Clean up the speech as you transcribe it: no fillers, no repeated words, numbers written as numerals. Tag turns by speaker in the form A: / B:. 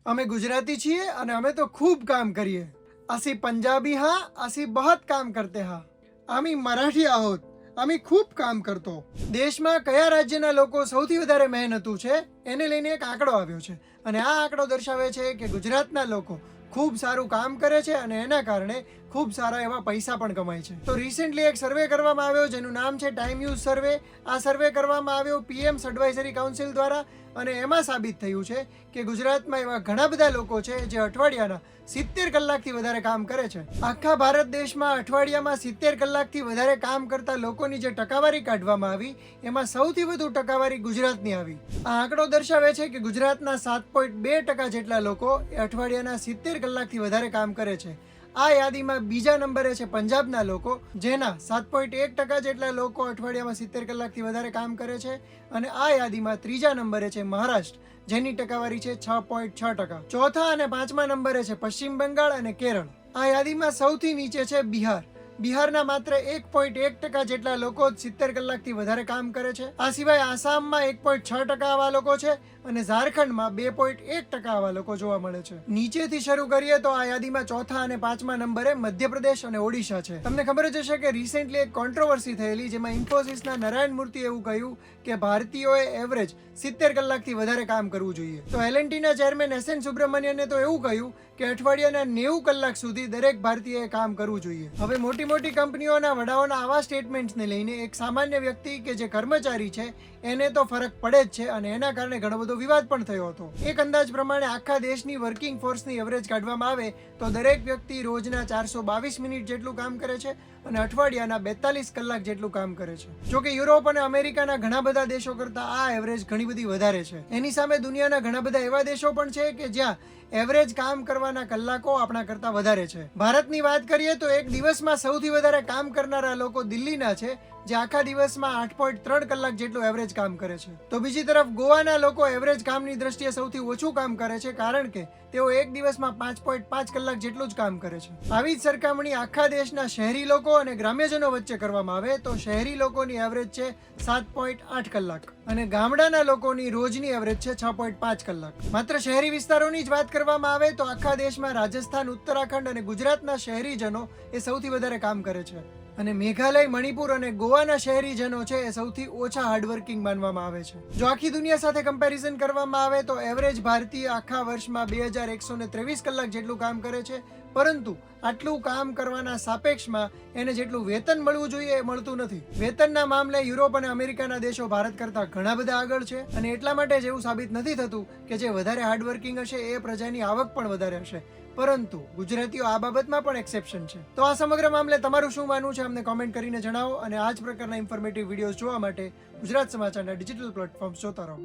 A: અમે ગુજરાતી છીએ અને અમે તો खूब काम करिए. असी पंजाबी हाँ, असी बहुत काम करते हाँ. आम्ही मराठी आहोत. आम्ही खूप કામ કરતો. દેશમાં કયા રાજ્યના લોકો સૌથી વધારે મહેનતુ છે એને લઈને એક આંકડો આવ્યો છે અને આ આંકડો દર્શાવે છે કે ગુજરાતના લોકો ખૂબ સારું કામ કરે છે અને એના કારણે ખૂબ સારા એવા પૈસા પણ કમાય છે. તો રિસેન્ટલી એક સર્વે કરવામાં આવ્યો જેનું નામ છે ટાઈમ યુઝ સર્વે. આ સર્વે કરવામાં આવ્યો પીએમ્સ એડવાઇઝરી કાઉન્સિલ દ્વારા અને એમાં સાબિત થયું છે કે ગુજરાતમાં એવા ઘણા બધા લોકો છે જે અઠવાડિયાના 70 કલાકથી વધારે કામ કરે છે. આખા ભારત દેશમાં અઠવાડિયામાં 70 કલાકથી વધારે કામ કરતા લોકોની જે ટકાવારી કાઢવામાં આવી એમાં સૌથી વધુ ટકાવારી ગુજરાતની આવી. આ આંકડો દર્શાવે છે કે ગુજરાતના 7.2% જેટલા લોકો એ અઠવાડિયાના 70 કલાકથી વધારે કામ કરે છે. આ યાદીમાં બીજા નંબરે છે પંજાબના લોકો, જેના 7.1% જેટલા લોકો અઠવાડિયામાં 70 કલાકથી વધારે કામ કરે છે અને આ યાદીમાં ત્રીજા નંબરે છે મહારાષ્ટ્ર, જેની ટકાવારી છે 6.6%. ચોથા અને પાંચમા નંબરે છે પશ્ચિમ બંગાળ અને કેરળ. આ યાદીમાં સૌથી નીચે છે બિહાર. બિહારના માત્ર 1.1% જેટલા લોકો 70 કલાકથી વધારે કામ કરે છે. આ સિવાય આસામમાં 1.6% આવા લોકો છે અને ઝારખંડમાં 2.1% આવા લોકો જોવા મળે છે. નીચેથી શરૂ કરીએ તો આ યાદીમાં ચોથા અને પાંચમા નંબરે મધ્યપ્રદેશ અને ઓડિશા છે. તમને ખબર જ હશે કે રિસેન્ટલી એક કોન્ટ્રોવર્સી થયેલી જેમાં ઇન્ફોસિસના નારાયણ મૂર્તિ એવું કહ્યું કે ભારતીયોએ એવરેજ 70 કલાકથી વધારે કામ કરવું જોઈએ. તો એલએનટીના ચેરમેન એસએન સુબ્રમણ્યને તો એવું કહ્યું કે અઠવાડિયાના 90 કલાક સુધી દરેક ભારતીયએ કામ કરવું જોઈએ. હવે મોટી કંપનીઓના વડાઓના આવા સ્ટેટમેન્ટ્સને લઈને એક સામાન્ય વ્યક્તિ કે જે કર્મચારી છે એને તો ફરક પડે જ છે અને એના કારણે ઘણો બધો વિવાદ પણ થયો હતો. એક અંદાજ પ્રમાણે આખા દેશની વર્કિંગ ફોર્સની એવરેજ કાઢવામાં આવે તો દરેક વ્યક્તિ રોજના 422 મિનિટ જેટલું કામ કરે છે અને અઠવાડિયાના 42 કલાક જેટલું કામ કરે છે. જો કે યુરોપ અને અમેરિકાના ઘણા બધા દેશો કરતા આ એવરેજ ઘણી બધી વધારે છે. એની સામે દુનિયાના ઘણા બધા એવા દેશો પણ છે કે જ્યાં એવરેજ કામ કરવાના કલાકો આપણા કરતા વધારે છે. ભારતની વાત કરીએ તો એક દિવસમાં સૌથી વધારે કામ કરનારા લોકો દિલ્હીના છે, જે આખા દિવસમાં 8.3 કલાક જેટલું એવરેજ કામ કરે છે. તો બીજી તરફ ગોવાના લોકો એવરેજ કામની દ્રષ્ટિએ સૌથી ઓછું કામ કરે છે, કારણ કે તેઓ એક દિવસમાં 5.5 કલાક જેટલું જ કામ કરે છે. આવી જ સરખામણી આખા દેશના શહેરી લોકો અને ગ્રામ્યજનો વચ્ચે કરવામાં આવે તો શહેરી લોકોની એવરેજ છે 7.8 કલાક અને ગામડાના લોકોની રોજની એવરેજ છે 6.5 કલાક. માત્ર શહેરી વિસ્તારોની જ વાત કરવામાં આવે તો આખા દેશમાં રાજસ્થાન, ઉત્તરાખંડ અને ગુજરાતના શહેરીજનો એ સૌથી વધારે કામ કરે છે અને મેઘાલય, મણિપુર અને ગોવાના શહેરીજનો છે એ સૌથી ઓછા હાર્ડવર્કિંગ માનવામાં આવે છે. જો આખી દુનિયા સાથે કમ્પેરિઝન કરવામાં આવે તો એવરેજ ભારતીય આખા વર્ષમાં 2123 કલાક જેટલું કામ કરે છે, પરંતુ આટલું કામ કરવાના સાપેક્ષમાં એને જેટલું વેતન મળવું જોઈએ એ મળતું નથી. વેતનના મામલે યુરોપ અને અમેરિકાના દેશો ભારત કરતા ઘણા બધા આગળ છે અને એટલા માટે જ એવું સાબિત નથી થતું કે જે વધારે હાર્ડવર્કિંગ હશે એ પ્રજાની આવક પણ વધારે હશે, પરંતુ ગુજરાતીઓ આ બાબતમાં પણ એક્સેપ્શન છે. તો આ સમગ્ર મામલે તમારું શું માનવું છે અમને કોમેન્ટ કરીને જણાવો અને આ જ પ્રકારના ઇન્ફોર્મેટિવ વિડીયોઝ જોવા માટે ગુજરાત સમાચારના ડિજિટલ પ્લેટફોર્મ્સ જોતા રહો.